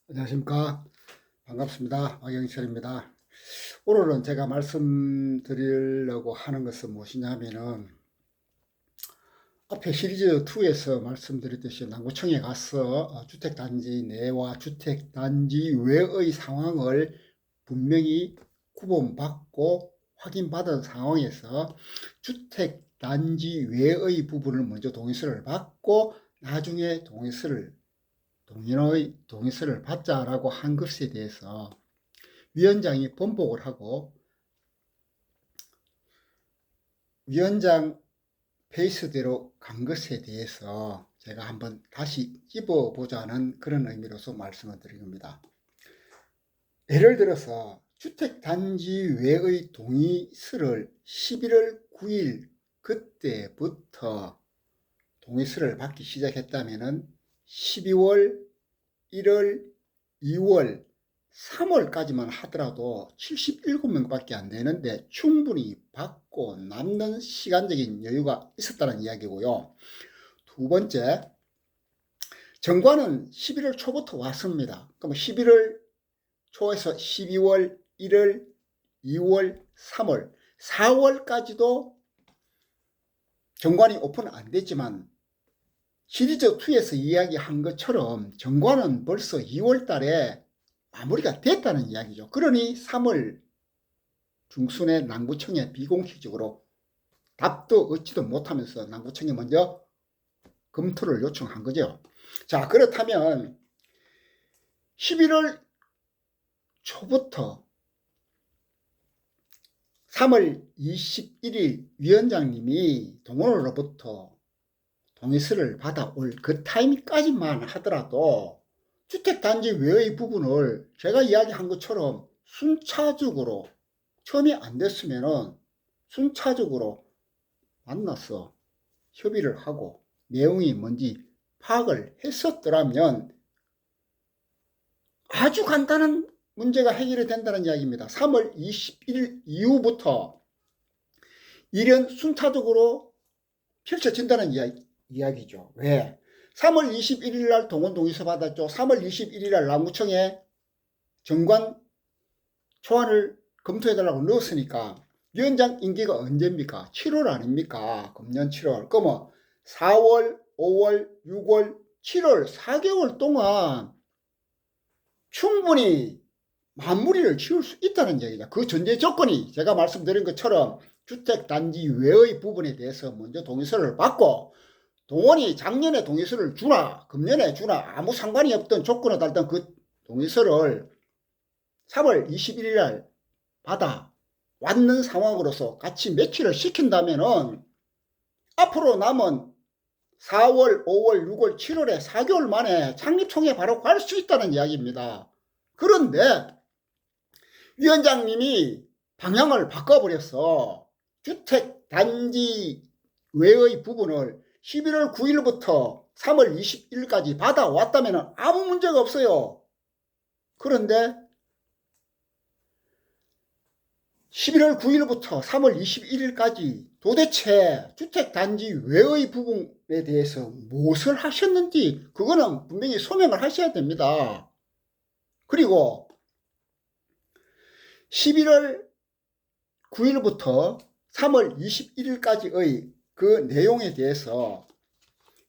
안녕하십니까. 반갑습니다. 박영철입니다. 오늘은 제가 말씀드리려고 하는 것은 무엇이냐 하면은 앞에 시리즈 2에서 말씀드렸듯이 남구청에 가서 주택단지 내와 주택단지 외의 상황을 분명히 구분받고 확인받은 상황에서 주택단지 외의 부분을 먼저 동의서를 받고 나중에 동의서를 받자라고 한 것에 대해서 위원장이 번복을 하고 위원장 페이스대로 간 것에 대해서 제가 한번 다시 찝어보자는 그런 의미로서 말씀을 드린 겁니다. 예를 들어서 주택단지 외의 동의서를 11월 9일 그때부터 동의서를 받기 시작했다면 12월, 1월, 2월, 3월까지만 하더라도 77명밖에 안 되는데 충분히 받고 남는 시간적인 여유가 있었다는 이야기고요. 두 번째, 정관은 11월 초부터 왔습니다. 그럼 11월 초에서 12월, 1월, 2월, 3월, 4월까지도 정관이 오픈 안 됐지만 시리즈 2에서 이야기한 것처럼 정관은 벌써 2월 달에 마무리가 됐다는 이야기죠. 그러니 3월 중순에 남구청에 비공식적으로 답도 얻지도 못하면서 남구청에 먼저 검토를 요청한 거죠. 자, 그렇다면 11월 초부터 3월 21일 위원장님이 동원으로부터 동의서를 받아올 그 타임까지만 하더라도 주택단지 외의 부분을 제가 이야기한 것처럼 순차적으로 처음이 안 됐으면은 순차적으로 만나서 협의를 하고 내용이 뭔지 파악을 했었더라면 아주 간단한 문제가 해결이 된다는 이야기입니다. 3월 21일 이후부터 일은 순차적으로 펼쳐진다는 이야기죠. 왜? 3월 21일 날 동원 동의서 받았죠. 3월 21일 날 남구청에 정관 초안을 검토해달라고 넣었으니까 위원장 임기가 언제입니까? 7월 아닙니까? 금년 7월. 그러면 4월, 5월, 6월, 7월 4개월 동안 충분히 마무리를 지을 수 있다는 얘기죠. 그 전제 조건이 제가 말씀드린 것처럼 주택단지 외의 부분에 대해서 먼저 동의서를 받고 동원이 작년에 동의서를 주나 금년에 주나 아무 상관이 없던 조건을 달던 그 동의서를 3월 21일 날 받아 왔는 상황으로서 같이 매치를 시킨다면은 앞으로 남은 4월, 5월, 6월, 7월에 4개월 만에 창립총회 바로 갈 수 있다는 이야기입니다. 그런데 위원장님이 방향을 바꿔버렸어. 주택단지 외의 부분을 11월 9일부터 3월 21일까지 받아왔다면 아무 문제가 없어요. 그런데 11월 9일부터 3월 21일까지 도대체 주택단지 외의 부분에 대해서 무엇을 하셨는지 그거는 분명히 소명을 하셔야 됩니다. 그리고 11월 9일부터 3월 21일까지의 그 내용에 대해서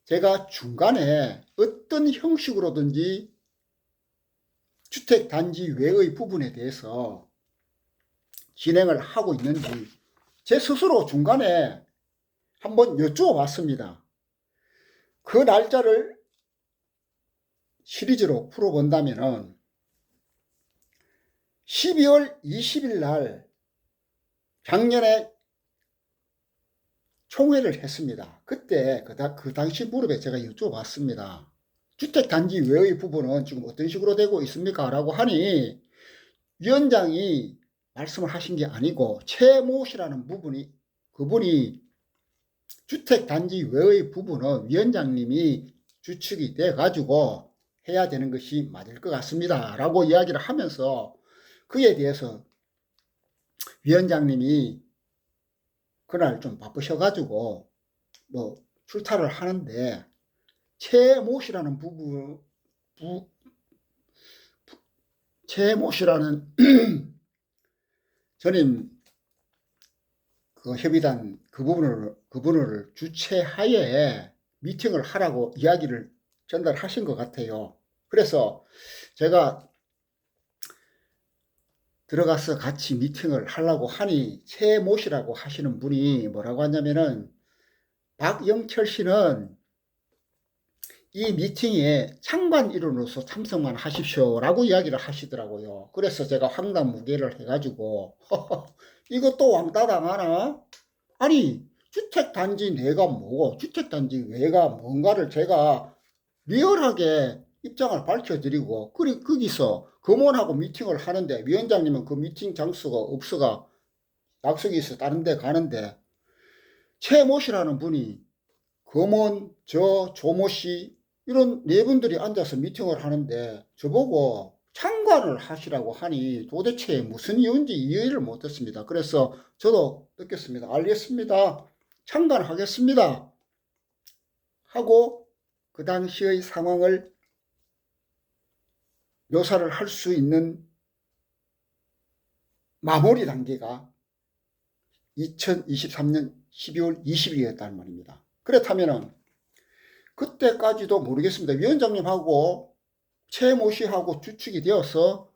제가 중간에 어떤 형식으로든지 주택단지 외의 부분에 대해서 진행을 하고 있는지 제 스스로 중간에 한번 여쭈어봤습니다. 그 날짜를 시리즈로 풀어본다면 12월 20일 날 작년에 총회를 했습니다. 그때 그 당시 무렵에 제가 여쭤봤습니다. 주택단지 외의 부분은 지금 어떤 식으로 되고 있습니까? 라고 하니 위원장이 말씀을 하신 게 아니고 최모 씨라는 그분이 주택단지 외의 부분은 위원장님이 주축이 돼 가지고 해야 되는 것이 맞을 것 같습니다. 라고 이야기를 하면서 그에 대해서 위원장님이 그날 좀 바쁘셔가지고 뭐 출타를 하는데 최모 씨라는 최모 씨라는 전임 그 협의단 그분을 주최하에 미팅을 하라고 이야기를 전달하신 것 같아요. 그래서 제가 들어가서 같이 미팅을 하려고 하니 최모 씨라고 하시는 분이 뭐라고 하냐면은 박영철 씨는 이 미팅에 창관 일원으로서 참석만 하십시오라고 이야기를 하시더라고요. 그래서 제가 황당무계를 해가지고 이것도 왕따 당하나? 아니 주택단지 내가 뭐고 주택단지 외가 뭔가를 제가 리얼하게 입장을 밝혀드리고 거기서 검원하고 미팅을 하는데 위원장님은 그 미팅 장소가 없어가 약속이 있어 다른 데 가는데 최모 씨라는 분이 검원, 조모 씨 이런 네 분들이 앉아서 미팅을 하는데 저보고 참관을 하시라고 하니 도대체 무슨 이유인지 이해를 못했습니다. 그래서 저도 느꼈습니다. 알겠습니다. 참관하겠습니다. 하고 그 당시의 상황을 묘사를 할 수 있는 마무리 단계가 2023년 12월 20일이었단 말입니다. 그렇다면 그때까지도 모르겠습니다. 위원장님하고 최모 씨하고 주축이 되어서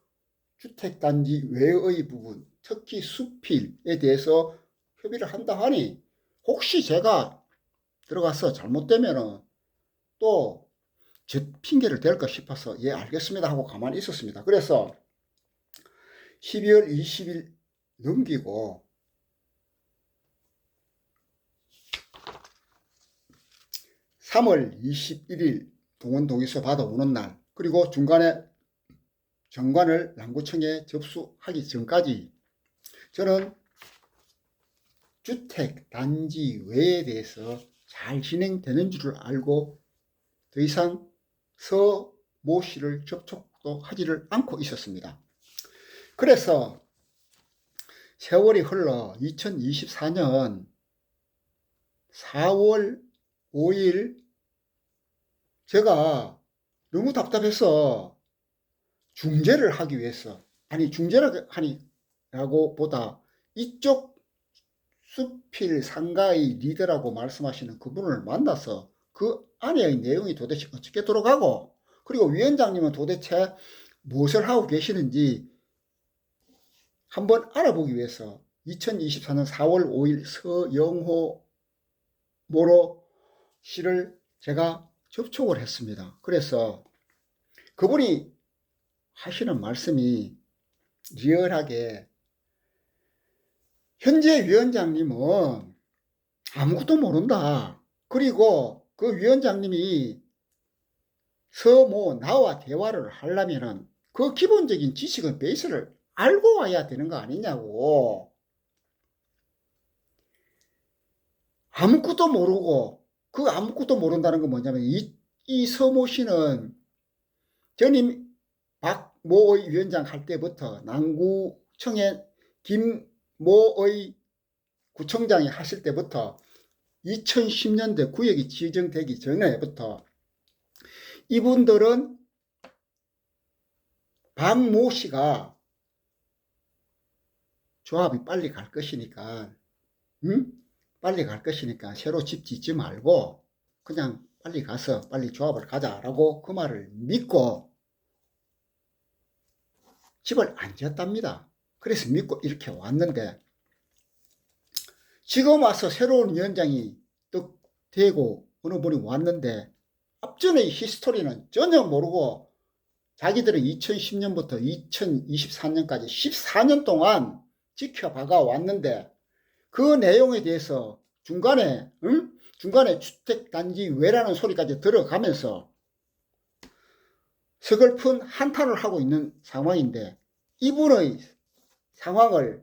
주택단지 외의 부분, 특히 수필에 대해서 협의를 한다 하니 혹시 제가 들어가서 잘못되면 또 제 핑계를 댈까 싶어서 예 알겠습니다 하고 가만히 있었습니다. 그래서 12월 20일 넘기고 3월 21일 동원 동의서 받아오는 날 그리고 중간에 정관을 남구청에 접수하기 전까지 저는 주택단지 외에 대해서 잘 진행되는 줄을 알고 더 이상 서모 씨를 접촉도 하지를 않고 있었습니다. 그래서 세월이 흘러 2024년 4월 5일 제가 너무 답답해서 중재를 하기 위해서 아니 중재를 하니라고 보다 이쪽 수필 상가의 리더라고 말씀하시는 그분을 만나서 그 안의 내용이 도대체 어떻게 돌아가고 그리고 위원장님은 도대체 무엇을 하고 계시는지 한번 알아보기 위해서 2024년 4월 5일 서영호 모로 씨를 제가 접촉을 했습니다. 그래서 그분이 하시는 말씀이 리얼하게 현재 위원장님은 아무것도 모른다. 그리고 그 위원장님이 서모 나와 대화를 하려면은 그 기본적인 지식은 베이스를 알고 와야 되는 거 아니냐고. 아무것도 모르고 그 아무것도 모른다는 건 뭐냐면 이 서모 씨는 전임 박모의 위원장 할 때부터 남구청에 김모의 구청장이 하실 때부터 2010년대 구역이 지정되기 전에부터 이분들은 박모 씨가 조합이 빨리 갈 것이니까 빨리 갈 것이니까 새로 집 짓지 말고 그냥 빨리 가서 빨리 조합을 가자라고 그 말을 믿고 집을 안 지었답니다. 그래서 믿고 이렇게 왔는데 지금 와서 새로운 위원장이 또 되고 어느 분이 왔는데 앞전의 히스토리는 전혀 모르고 자기들은 2010년부터 2024년까지 14년 동안 지켜봐가 왔는데 그 내용에 대해서 중간에 주택단지 외라는 소리까지 들어가면서 서글픈 한탄을 하고 있는 상황인데 이분의 상황을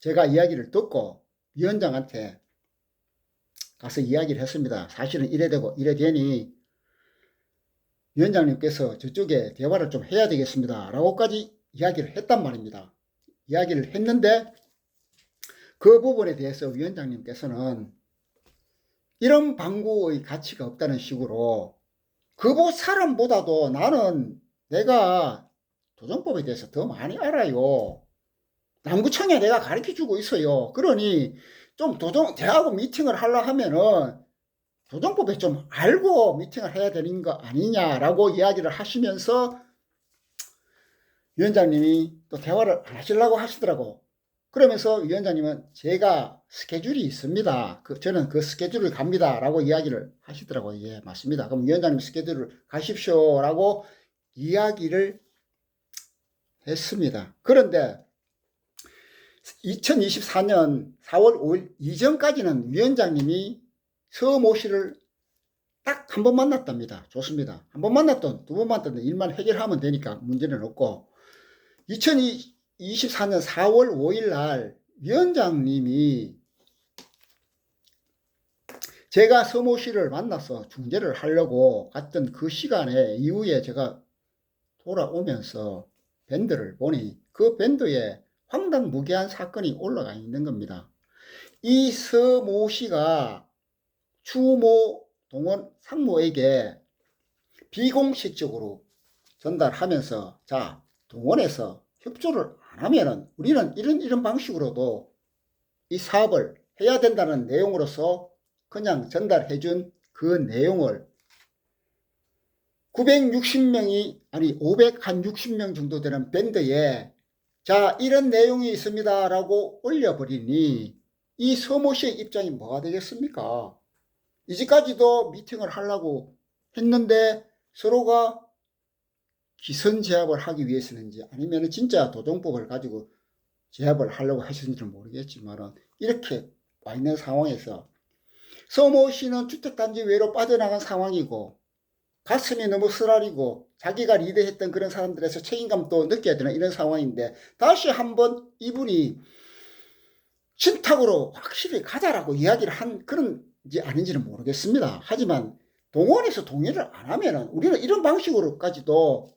제가 이야기를 듣고 위원장한테 가서 이야기를 했습니다. 사실은 이래 되고 이래 되니 위원장님께서 저쪽에 대화를 좀 해야 되겠습니다. 라고까지 이야기를 했단 말입니다. 이야기를 했는데 그 부분에 대해서 위원장님께서는 이런 방구의 가치가 없다는 식으로 그 사람보다도 나는 내가 도정법에 대해서 더 많이 알아요. 남구청에 내가 가르쳐주고 있어요. 그러니 좀 대하고 미팅을 하려 하면은 도정법에 좀 알고 미팅을 해야 되는 거 아니냐라고 이야기를 하시면서 위원장님이 또 대화를 안 하시려고 하시더라고. 그러면서 위원장님은 제가 스케줄이 있습니다. 저는 그 스케줄을 갑니다. 라고 이야기를 하시더라고요. 예, 맞습니다. 그럼 위원장님 스케줄을 가십시오. 라고 이야기를 했습니다. 그런데 2024년 4월 5일 이전까지는 위원장님이 서모 씨를 딱 한 번 만났답니다. 좋습니다. 한 번 만났던, 두 번 만났던 일만 해결하면 되니까 문제는 없고, 2024년 4월 5일 날 위원장님이 제가 서모 씨를 만나서 중재를 하려고 갔던 그 시간에 이후에 제가 돌아오면서 밴드를 보니 그 밴드에 황당무계한 사건이 올라가 있는 겁니다. 이 서모 씨가 추모 동원 상무에게 비공식적으로 전달하면서 자, 동원에서 협조를 안 하면은 우리는 이런 방식으로도 이 사업을 해야 된다는 내용으로서 그냥 전달해 준 그 내용을 960명이 아니 560명 정도 되는 밴드에 자, 이런 내용이 있습니다 라고 올려버리니 이 서모 씨의 입장이 뭐가 되겠습니까? 이제까지도 미팅을 하려고 했는데 서로가 기선제압을 하기 위해서는지 아니면 진짜 도정법을 가지고 제압을 하려고 하셨는지는 모르겠지만 이렇게 와 있는 상황에서 서모 씨는 주택단지 외로 빠져나간 상황이고 가슴이 너무 쓰라리고 자기가 리드했던 그런 사람들에서 책임감도 느껴야 되는 이런 상황인데 다시 한번 이분이 신탁으로 확실히 가자라고 이야기를 한 그런지 아닌지는 모르겠습니다. 하지만 동원에서 동의를 안 하면은 우리는 이런 방식으로까지도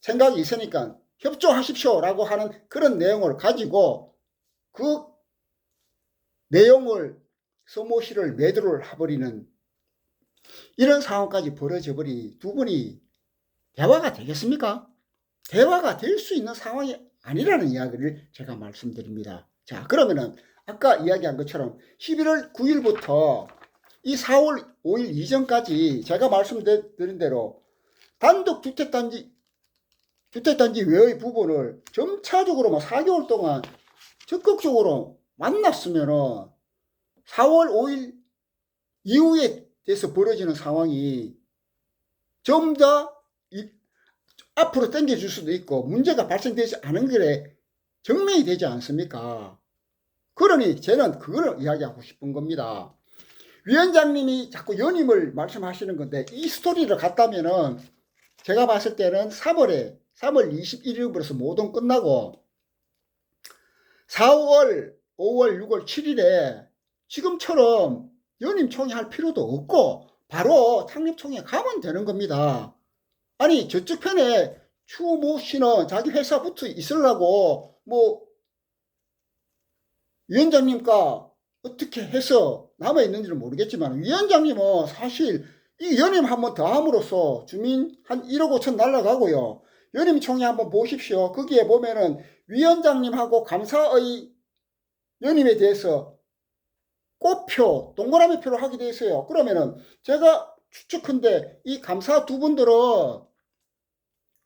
생각이 있으니까 협조하십시오 라고 하는 그런 내용을 가지고 그 내용을 서모 씨를 매도를 해버리는 이런 상황까지 벌어져 버리 두 분이 대화가 되겠습니까? 대화가 될 수 있는 상황이 아니라는 이야기를 제가 말씀드립니다. 자, 그러면은 아까 이야기한 것처럼 11월 9일부터 이 4월 5일 이전까지 제가 말씀드린 대로 단독 주택단지 외의 부분을 점차적으로 4개월 동안 적극적으로 만났으면은 4월 5일 이후에 돼서 벌어지는 상황이 좀 더 앞으로 당겨줄 수도 있고 문제가 발생되지 않은 게 증명이 되지 않습니까? 그러니 저는 그걸 이야기하고 싶은 겁니다. 위원장님이 자꾸 연임을 말씀하시는 건데 이 스토리를 갖다면은 제가 봤을 때는 3월 21일부터 모든 끝나고 4월, 5월, 6월, 7일에 지금처럼 연임 총회 할 필요도 없고 바로 창립총회 가면 되는 겁니다. 아니 저쪽 편에 추모 씨는 자기 회사 붙어 있으려고 뭐 위원장님과 어떻게 해서 남아있는지는 모르겠지만 위원장님은 사실 이 연임 한번 더 함으로써 주민 한 1억 5천 날라가고요. 연임총회 한번 보십시오. 거기에 보면은 위원장님하고 감사의 연임에 대해서 꽃표, 동그라미 표를 하게 돼 있어요. 그러면은 제가 추측한데 이 감사 두 분들은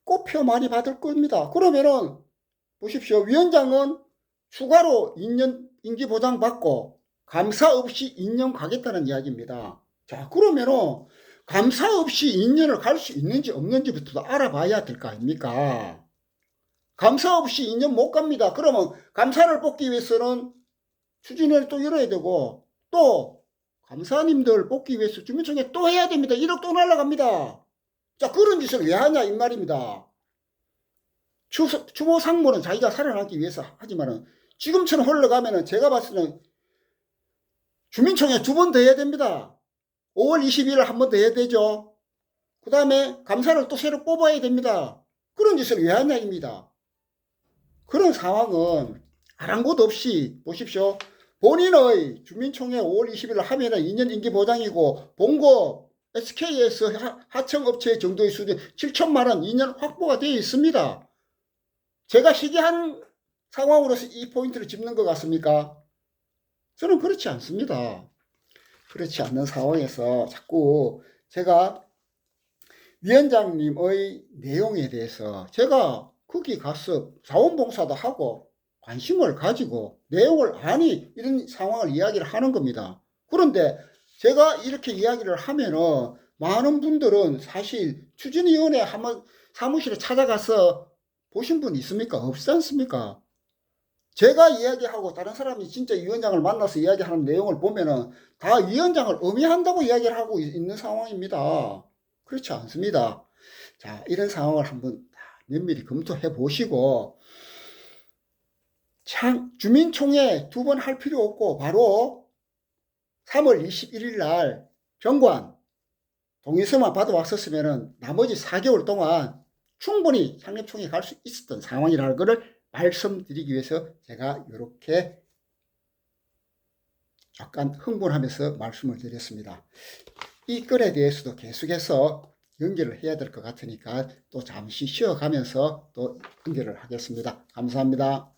꽃표 많이 받을 겁니다. 그러면은 보십시오. 위원장은 추가로 2년 임기 보장 받고 감사 없이 2년 가겠다는 이야기입니다. 자, 그러면은 감사 없이 2년을 갈 수 있는지 없는지부터 알아봐야 될 거 아닙니까? 감사 없이 2년 못 갑니다. 그러면 감사를 뽑기 위해서는 추진회를 또 열어야 되고 또 감사님들 뽑기 위해서 주민총회 또 해야 됩니다. 1억 또 날라갑니다. 자, 그런 짓을 왜 하냐 이 말입니다. 추모 상무는 자기가 살아남기 위해서 하지만은 지금처럼 흘러가면은 제가 봤을 때는 주민총회 2번 더 해야 됩니다. 5월 20일 한 번 더 해야 되죠. 그 다음에 감사를 또 새로 뽑아야 됩니다. 그런 짓을 왜 하냐입니다. 그런 상황은 아랑곳 없이 보십시오. 본인의 주민총회 5월 20일 하면은 2년 임기 보장이고 본고 SK에서 하청업체 정도의 수준 7천만 원 2년 확보가 되어 있습니다. 제가 희귀한 상황으로서 이 포인트를 짚는 것 같습니까? 저는 그렇지 않습니다. 그렇지 않는 상황에서 자꾸 제가 위원장님의 내용에 대해서 제가 거기 가서 자원봉사도 하고 관심을 가지고 내용을 아니 이런 상황을 이야기를 하는 겁니다. 그런데 제가 이렇게 이야기를 하면은 많은 분들은 사실 추진위원회 한번 사무실에 찾아가서 보신 분 있습니까? 없지 않습니까? 제가 이야기하고 다른 사람이 진짜 위원장을 만나서 이야기하는 내용을 보면은 다 위원장을 음해한다고 이야기를 하고 있는 상황입니다. 그렇지 않습니다. 자, 이런 상황을 한번 면밀히 검토해 보시고 주민총회 2번 할 필요 없고 바로 3월 21일 날 정관 동의서만 받아왔었으면 나머지 4개월 동안 충분히 상립총회 갈 수 있었던 상황이라는 것을 말씀드리기 위해서 제가 이렇게 약간 흥분하면서 말씀을 드렸습니다. 이 건에 대해서도 계속해서 연결을 해야 될 것 같으니까 또 잠시 쉬어가면서 또 연결을 하겠습니다. 감사합니다.